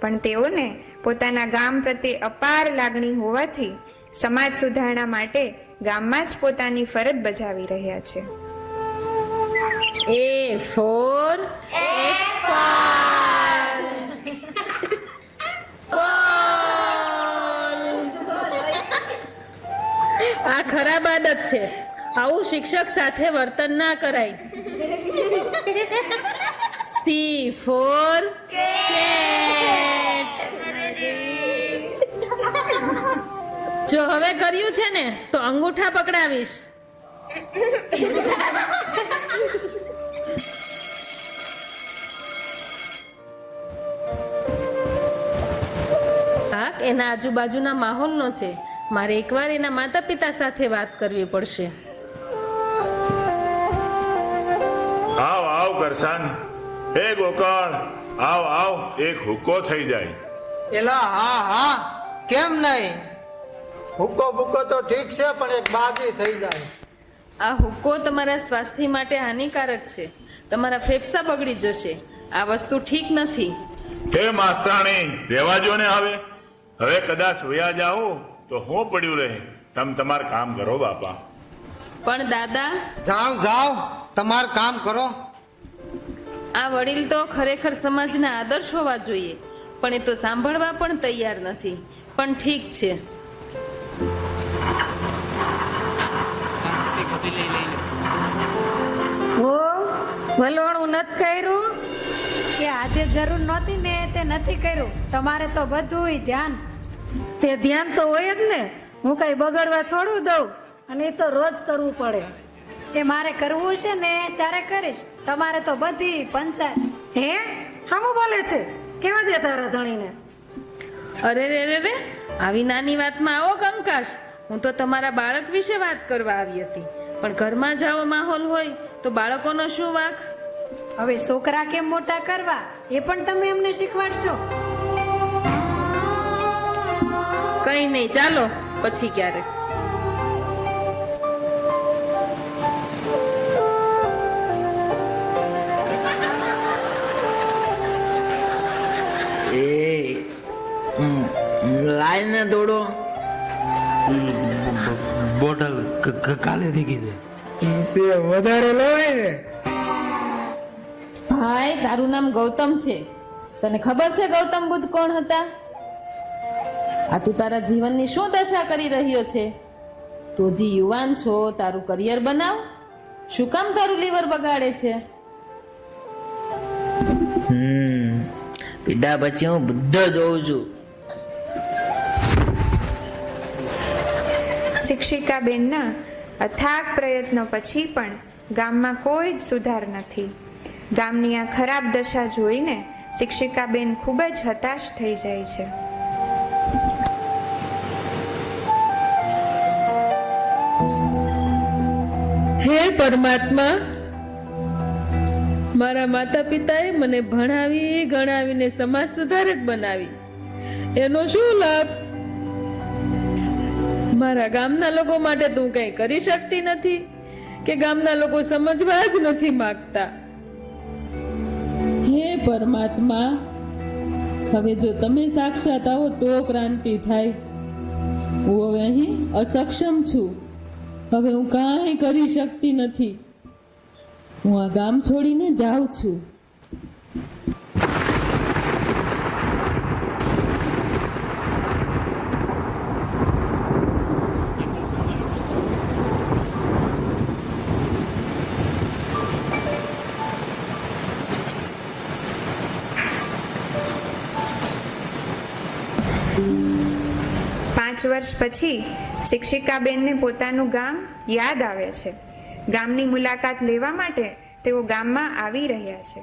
પણ તેઓને પોતાના ગામ પ્રત્યે અપાર લાગણી હોવાથી સમાજ સુધારણા માટે ગામમાં જ પોતાની ફરજ બજાવી રહ્યા છે. A for apple. આ ખરાબ આદત છે. આવું શિક્ષક સાથે વર્તન ના કરાય. C for cat. જો હવે કર્યું છે ને તો અંગૂઠા પકડાવીશ. એના આજુબાજુના માહોલનો છે. મારે એકવાર એના માતા પિતા સાથે વાત કરવી પડશે. આવ આવ કરસાન. હે ગોકળ, આવ આવ, એક હુક્કો થઈ જાય. એલા હા હા, કેમ નહીં? હુક્કો બુક્કો તો ઠીક છે, પણ એક બાજી થઈ જાય. આ હુક્કો તમારા સ્વાસ્થ્ય માટે હાનિકારક છે. તમારા ફેફસા બગડી જશે. આ વસ્તુ ઠીક નથી. હે માસ્તરાણી, રહેવા જો ને. હવે કદાચ વયા જાઓ તો હું પડ્યું રહે. તમે તમારું કામ કરો બાપા. પણ દાદા, જાઓ જાઓ, તમારું કામ કરો. આ વડીલ તો ખરેખર સમાજના આદર્શ હોવા જોઈએ, પણ એ તો સાંભળવા પણ તૈયાર નથી. પણ ઠીક છે. વલોણું નથી કર્યું કે આજે જરૂર નહોતી ને તે નથી કર્યું. તમારે તો બધું ધ્યાન, તે ધ્યાન તો હોય જ ને. હું કઈ બગડવા થોડું દઉં, અને એ તો રોજ કરવું પડે. એ મારે કરવું છે ને ત્યારે કરીશ. તમારે તો બધી પંચાયત. હે હામું બોલે છે? કેવા દે તારા ધણીને? અરે રે રે રે, આવી નાની વાતમાં આવો કંકાસ. હું તો તમારા બાળક વિશે વાત કરવા આવી હતી, પણ ઘરમાં જ આવો માહોલ હોય તો બાળકોનો શું વાંક? હવે છોકરા કેમ મોટા કરવા એ પણ તમે એમને શીખવાડશો? કઈ નહીં, ચાલો પછી ક્યારેક. લાઈને દોડો. બોટલ કાલે થઈ ગઈ છે. તે વધારે લેવાય ને. ભાઈ, તારું નામ ગૌતમ છે. તને ખબર છે ગૌતમ બુદ્ધ કોણ હતા? આ તું તારા જીવનની શું દશા કરી રહ્યો છે? તું જે યુવાન છો, તારું કરિયર બનાવ. શું કામ તારું લીવર બગાડે છે? પીધા પછી હું બુદ્ધ જોઉં છું. શિક્ષિકા બેનના અથાગ પ્રયત્નો પછી પણ ગામમાં કોઈ જ સુધાર નથી. ગામની આ ખરાબ દશા જોઈને શિક્ષિકા બેન ખૂબ જ હતાશ થઈ જાય છે. હે પરમાત્મા, મારા માતા પિતાએ મને ભણાવી ગણાવીને સમાજ સુધારક બનાવી. એનો શું લાભ? મારા ગામના લોકો માટે તું કંઈ કરી શકતી નથી કે ગામના લોકો સમજવા જ નથી માંગતા. હે પરમાત્મા, હવે જો તમે સાક્ષાત આવો તો ક્રાંતિ થાય. હું હવે અહીં અસક્ષમ છું. હવે હું કાંઈ કરી શકતી નથી. હું આ ગામ છોડીને જાઉં છું. વર્ષ પછી શિક્ષિકાબેનને પોતાનું ગામ યાદ આવે છે. ગામની મુલાકાત લેવા માટે તેઓ ગામમાં આવી રહ્યા છે.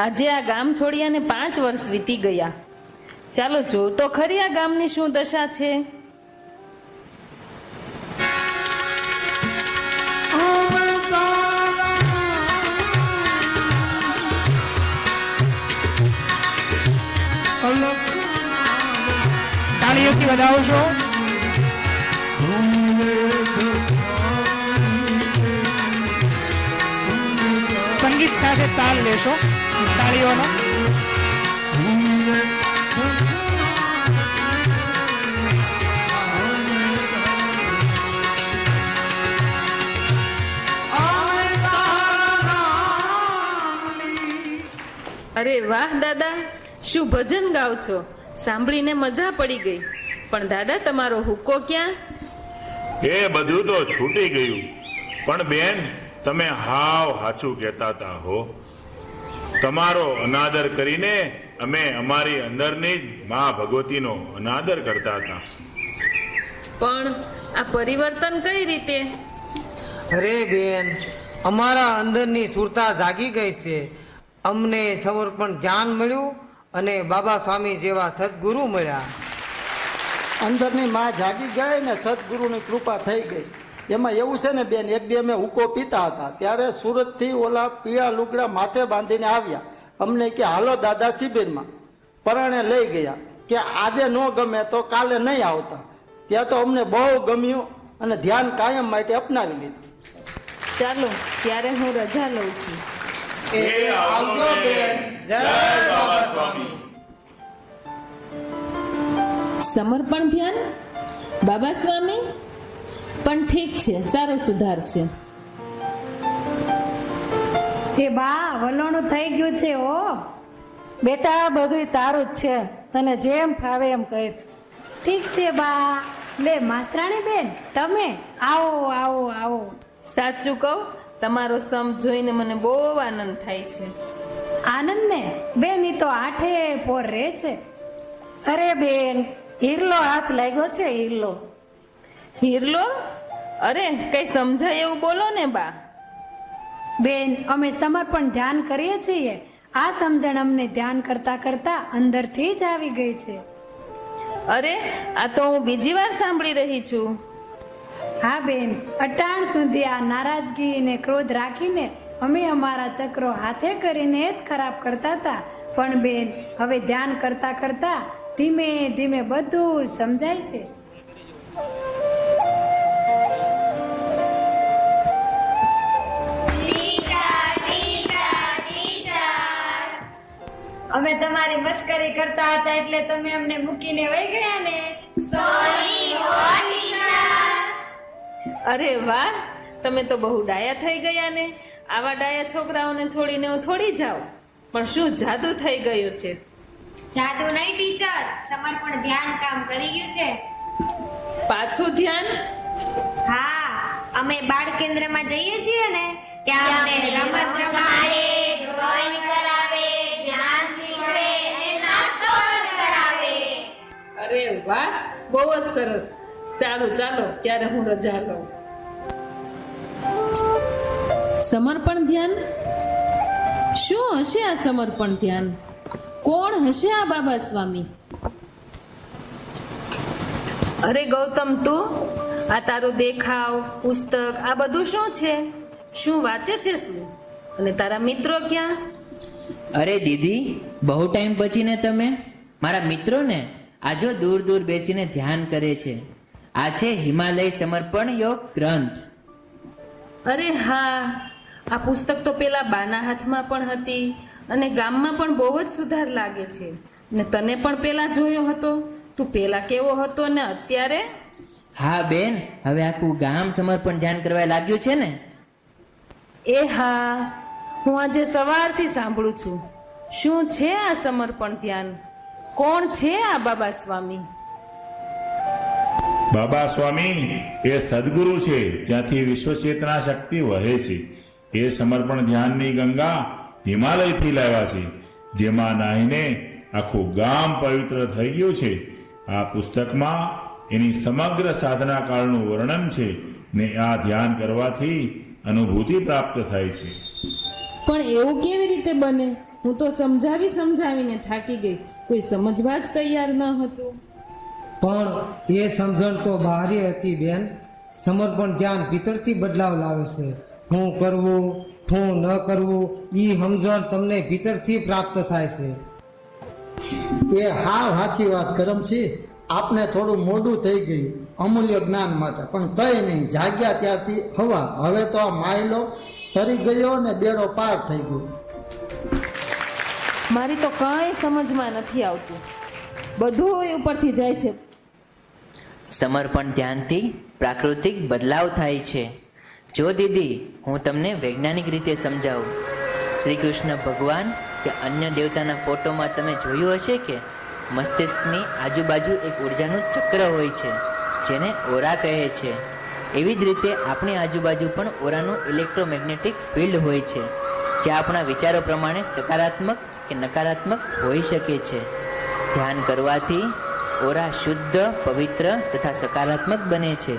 આજે આ ગામ છોડ્યાને 5 વર્ષ વીતી ગયા. ચાલો જો તો ખરી આ ગામની શું દશા છે. તાળીઓથી વધાવશો. સાથે તાલ લેશો તાળીઓનો. અરે વાહ દાદા, શું ભજન ગાવ છો! સાંભળીને મજા પડી ગઈ. પણ દાદા, તમારો હુક્કો ક્યાં? એ બધું તો છૂટી ગયું. પણ બેન, તમે હાવ સાચું કહેતા હતા હો. તમારો અનાદર કરીને અમે અમારી અંદરની જ મા ભગવતીનો અનાદર કરતા હતા. પણ આ પરિવર્તન કઈ રીતે? અરે બેન, અમારા અંદરની સુરતા જાગી ગઈ છે. અમને સમર્પણ ધ્યાન મળ્યું અને બાબા સ્વામી જેવા સદગુરુ મળ્યા. અંદરની માં જાગી ગઈ ને સદગુરુની કૃપા થઈ ગઈ. એમાં એવું છે ને બેન, એક દી અમે હુક્કો પીતા હતા ત્યારે સુરતથી ઓલા પીળા લુગડા માથે બાંધીને આવ્યા. અમને કે હાલો દાદા શિબિરમાં. પરાણે લઈ ગયા કે આજે ન ગમે તો કાલે નહીં આવતા. ત્યાં તો અમને બહુ ગમ્યું અને ધ્યાન કાયમ માટે અપનાવી લીધું. ચાલો, ત્યારે હું રજા લઉં છું. આવજો બેન. જય બાબા સ્વામી. સમર્પણ ધ્યાન બાબા સ્વામી પણ ઠીક છે, સારો સુધાર છે. એ બા, વલોણું થઈ ગયું છે. ઓ બેટા, બધું તારું જ છે, તને જેમ ફાવે એમ કર. ઠીક છે બા. લે માસ્તરાણી બેન, તમે આવો આવો આવો. સાચું કહું, તમારો સમ જોઈને મને બહુ આનંદ થાય છે. આનંદ ને બેન, ઈ તો આઠે પોર રહે છે. અરે બેન, હીરલો હાથ લાગ્યો છે. હીરલો. હીરલો? અરે કઈ સમજાય એવું બોલો ને બા. બેન, અમે સમર્પણ ધ્યાન કરીએ છીએ. આ સમજણ અમને ધ્યાન કરતા કરતા અંદરથી જ આવી ગઈ છે. અરે, આ તો હું બીજી વાર સાંભળી રહી છું. હા બેન, અટાણ સુધી આ નારાજગી ને ક્રોધ રાખીને અમે અમારા ચક્રો હાથે કરીને જ ખરાબ કરતા હતા. પણ બેન, હવે ધ્યાન કરતા કરતા ધીમે ધીમે બધું સમજાય છે. અમે તમારી મશ્કરી કરતા હતા એટલે તમે અમને મૂકીને વહી ગયા ને. સોરી હો ટીચર. અરે વાહ, તમે તો બહુ ડાયા થઈ ગયા ને. આવા ડાયા છોકરાઓને છોડીને હું થોડી જાઉં. પણ શું જાદુ થઈ ગયું છે? જાદુ નહીં ટીચર, સમર્પણ ધ્યાન કામ કરી ગયું છે. પાછું ધ્યાન? હા, અમે બાળ કેન્દ્રમાં જઈએ છીએ ને ત્યાં અમને રમત રમાડે, ડ્રોઈંગ કરાવે, ધ્યાન શીખવે અને નાસ્તો પણ કરાવે. અરે વાહ, બહુ જ સરસ. સારું, ચાલો ત્યારે હું રજા લઉં. સમર્પણ ધ્યાન? શું હશે આ સમર્પણ ધ્યાન? કોણ હશે આ બાબા સ્વામી? અરે ગૌતમ, તું આ તારું દેખાવ, પુસ્તક, આ બધું શું છે? શું વાંચે છે તું? અને તારા મિત્રો ક્યાં? અરે દીદી, બહુ ટાઈમ પછી ને તમે મારા મિત્રો ને આજો દૂર દૂર બેસીને ધ્યાન કરે છે. આ છે હિમાલય સમર્પણ યોગ ગ્રંથ. અરે હા, આ પુસ્તક તો પેલા બાના હાથમાં પણ હતી અને ગામમાં પણ બહુ જ સુધાર લાગે છે. ને તને પણ પેલા જોયો હતો. તું પેલા કેવો હતો ને અત્યારે? હા બેન, હવે આખું ગામ સમર્પણ ધ્યાન કરવા લાગ્યું છે ને. એ હા, હું આજે સવારથી સાંભળું છું. શું છે આ સમર્પણ ધ્યાન? કોણ છે આ બાબા સ્વામી? બાબા સ્વામી એ સદગુરુ છે, જ્યાંથી વિશ્વચેતના શક્તિ વહે છે. એ સમર્પણ ધ્યાનની ગંગા હિમાલયથી લાવ્યા છે, જેમાં નાહીને આખું ગામ પવિત્ર થઈ ગયું છે. આ પુસ્તકમાં એની સમગ્ર સાધના કાળનું વર્ણન છે ને આ ધ્યાન કરવાથી અનુભૂતિ પ્રાપ્ત થાય છે. પણ એવું કેવી રીતે બને? હું તો સમજાવીને થાકી ગઈ. કોઈ સમજવા જ તૈયાર ન હતું. પણ એ સમજણ તો બહારી હતી બેન. સમર્પણ ધ્યાન ભીતરથી બદલાવ લાવે છે. શું કરવું, શું ન કરવું, એ સમજણ તમને ભીતરથી પ્રાપ્ત થાય છે. એ હા સાચી વાત કરમસિંહ, આપને થોડું મોડું થઈ ગયું અમૂલ્ય જ્ઞાન માટે, પણ કઈ નહીં, જાગ્યા ત્યારથી હવા. હવે તો આ માયલો તરી ગયો ને બેડો પાર થઈ ગયો. મારી તો કાંઈ સમજમાં નથી આવતું, બધું ઉપરથી જાય છે. સમર્પણ ધ્યાનથી પ્રાકૃતિક બદલાવ થાય છે. જો દીદી, હું તમને વૈજ્ઞાનિક રીતે સમજાવું. શ્રી કૃષ્ણ ભગવાન કે અન્ય દેવતાના ફોટોમાં તમે જોયું હશે કે મસ્તિષ્કની આજુબાજુ એક ઉર્જાનું ચક્ર હોય છે જેને ઓરા કહે છે. એવી જ રીતે આપણી આજુબાજુ પણ ઓરાનું ઇલેક્ટ્રોમેગ્નેટિક ફિલ્ડ હોય છે જે આપણા વિચારો પ્રમાણે સકારાત્મક કે નકારાત્મક હોઈ શકે છે. ધ્યાન કરવાથી ઓરા શુદ્ધ, પવિત્ર તથા સકારાત્મક બને છે.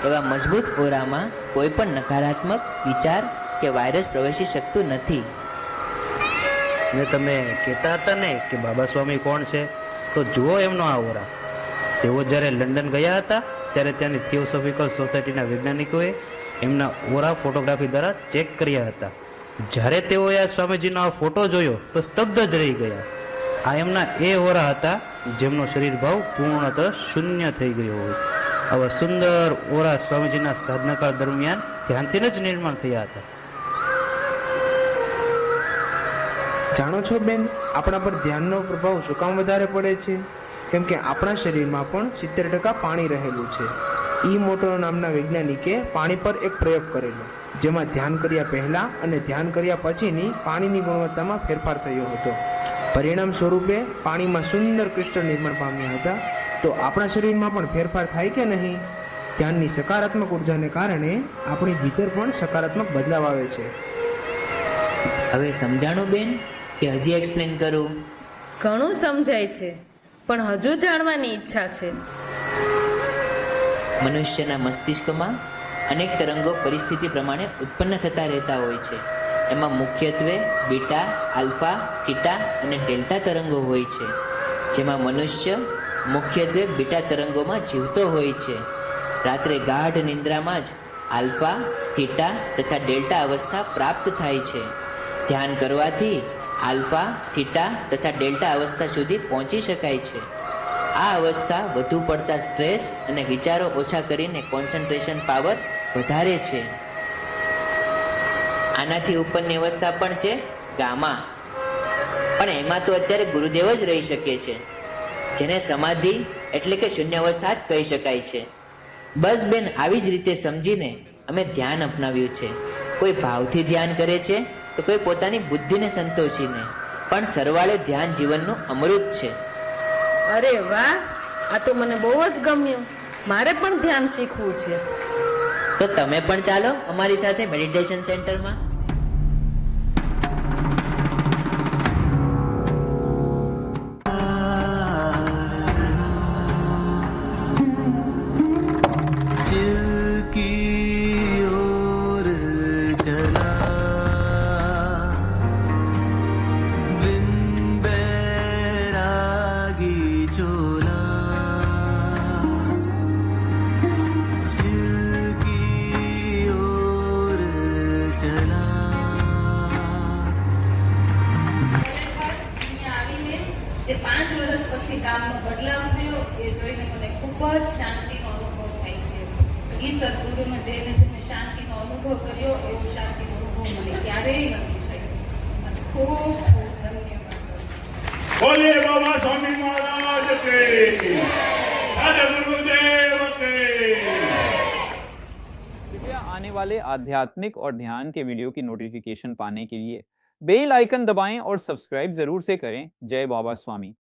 એવા મજબૂત ઓરામાં કોઈ પણ નકારાત્મક વિચાર કે વાયરસ પ્રવેશી શકતું નથી. ને તમે કહેતા હતા ને કે બાબા સ્વામી કોણ છે, તો જુઓ એમનો આ ઓરા. તેઓ જ્યારે લંડન ગયા હતા ત્યારે ત્યાંની થિયોસોફિકલ સોસાયટીના વૈજ્ઞાનિકોએ એમના ઓરા ફોટોગ્રાફી દ્વારા ચેક કર્યા હતા. જ્યારે તેઓએ આ સ્વામીજીનો આ ફોટો જોયો તો સ્તબ્ધ જ રહી ગયા. આ એમના એ ઓરા હતા જેમનો શરીર ભાવ પૂર્ણતઃ શૂન્ય થઈ ગયો હોય. આવા સુંદર ઓરા સ્વામીજીના સાધનાકાળ દરમિયાન ધ્યાનથી જ નિર્માણ થયા હતા. જાણો છો બેન, આપણા પર ધ્યાનનો પ્રભાવ શું કામ વધારે પડે છે? કેમ કે આપણા શરીરમાં પણ 70% પાણી રહેલું છે. મોટો નામના વૈજ્ઞાનિકે પાણી પર એક પ્રયોગ કરેલો, જેમાં ધ્યાન કર્યા પહેલા અને ધ્યાન કર્યા પછીની પાણીની ગુણવત્તામાં ફેરફાર થયો હતો. પરિણામ સ્વરૂપે પાણીમાં સુંદર ક્રિસ્ટલ નિર્માણ પામ્યા હતા. તો આપણા શરીરમાં પણ ફેરફાર થાય કે નહીં? ધ્યાનની સકારાત્મક ઉર્જાને કારણે આપણી ભીતર પણ સકારાત્મક બદલાવ આવે છે. હવે સમજાણું બેન કે હજી એક્સપ્લેન કરું? ઘણું સમજાય છે, પણ હજુ જાણવાની ઈચ્છા છે. મનુષ્યના મસ્તિષ્કમાં અનેક તરંગો પરિસ્થિતિ પ્રમાણે ઉત્પન્ન થતા રહેતા હોય છે. એમાં મુખ્યત્વે બીટા, આલ્ફા, થીટા અને ડેલ્ટા તરંગો હોય છે. જેમાં મનુષ્ય મુખ્યત્વે બીટા તરંગોમાં જીવતો હોય છે. રાત્રે ગાઢ નિંદ્રામાં જ આલ્ફા, થીટા તથા ડેલ્ટા અવસ્થા પ્રાપ્ત થાય છે. ધ્યાન કરવાથી આલ્ફા, થીટા તથા ડેલ્ટા અવસ્થા સુધી પહોંચી શકાય છે. આ અવસ્થા વધુ પડતા સ્ટ્રેસ અને વિચારો ઓછા કરીને કોન્સન્ટ્રેશન પાવર વધારે છે. આનાથી ઉપરની અવસ્થા પણ છે ગામા, પણ એમાં તો અત્યારે ગુરુદેવ જ રહી શકે છે, જેને સમાધિ એટલે કે શૂન્ય અવસ્થા જ કહી શકાય છે. બસ બેન, આવી જ રીતે સમજીને અમે ધ્યાન અપનાવ્યું છે. કોઈ ભાવથી ધ્યાન કરે છે તો કોઈ પોતાની બુદ્ધિને સંતોષીને, પણ સરવાળે ધ્યાન જીવનનું અમૃત છે. અરે વાહ, આ તો મને બહુ જ ગમ્યું. મારે પણ ધ્યાન શીખવું છે. તો તમે પણ ચાલો અમારી સાથે મેડિટેશન સેન્ટરમાં. જે 5 વર્ષ પછી કામનો બદલાવ થયો એ જોઈને મને ખૂબ જ શાંતિનો અનુભવ થાય છે. એ સદગુરુનો જેને શાંતિનો અનુભવ કર્યો એવો શાંતિનો અનુભવ મને ક્યારેય નથી થયો. ખૂબ ખૂબ ધન્યવાદ. બોલીએ બાબા સ્વામી મહારાજ કે જય ગુરુદેવ के। कृपया आने वाले आध्यात्मिक और ध्यान के वीडियो की नोटिफिकेशन पाने के लिए बेल आइकन दबाएं और सब्सक्राइब जरूर से करें। जय बाबा स्वामी।